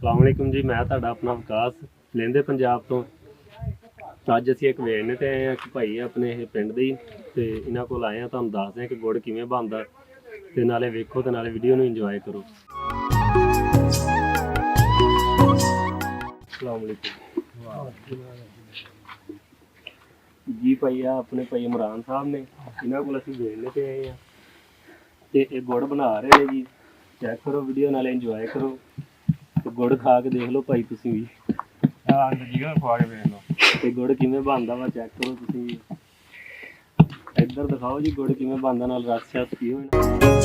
ਅਸਲਾਮੁਅਲੈਕੁਮ ਜੀ, ਮੈਂ ਤੁਹਾਡਾ ਆਪਣਾ ਵਿਕਾਸ ਲਹਿੰਦੇ ਪੰਜਾਬ ਤੋਂ। ਅੱਜ ਅਸੀਂ ਇੱਕ ਵੇਚਣੇ ਤੇ ਆਏ ਹਾਂ, ਇੱਕ ਭਾਈ ਆ ਆਪਣੇ ਇਹ ਪਿੰਡ ਦੇ ਹੀ, ਤੇ ਇਹਨਾਂ ਕੋਲ ਆਏ ਹਾਂ ਤੁਹਾਨੂੰ ਦੱਸਦੇ ਹਾਂ ਕਿ ਗੁੜ ਕਿਵੇਂ ਬਣਦਾ, ਤੇ ਨਾਲੇ ਵੇਖੋ ਤੇ ਨਾਲੇ ਵੀਡੀਓ ਨੂੰ ਇੰਜੋਏ ਕਰੋ। ਅਸਲਾਮੁਅਲੈਕੁਮ ਜੀ। ਭਾਈ ਆ ਆਪਣੇ ਭਾਈ ਇਮਰਾਨ ਸਾਹਿਬ ਨੇ, ਇਹਨਾਂ ਕੋਲ ਅਸੀਂ ਵੇਚਣੇ ਤੇ ਆਏ ਹਾਂ ਤੇ ਇਹ ਗੁੜ ਬਣਾ ਰਹੇ ਨੇ ਜੀ। ਚੈੱਕ ਕਰੋ ਵੀਡੀਓ, ਨਾਲੇ ਇੰਜੋਏ ਕਰੋ ਤੇ ਗੁੜ ਖਾ ਕੇ ਦੇਖ ਲਓ ਭਾਈ ਤੁਸੀਂ ਵੀ। ਖਾ ਕੇ ਵੇਖ ਲਓ ਤੇ ਗੁੜ ਕਿਵੇਂ ਬਣਦਾ ਵਾ, ਚੈੱਕ ਕਰੋ ਤੁਸੀਂ ਵੀ। ਇੱਧਰ ਦਿਖਾਓ ਜੀ ਗੁੜ ਕਿਵੇਂ ਬਣਦਾ, ਨਾਲ ਰਸ ਸ਼ਸ ਕੀ ਹੋਣਾ।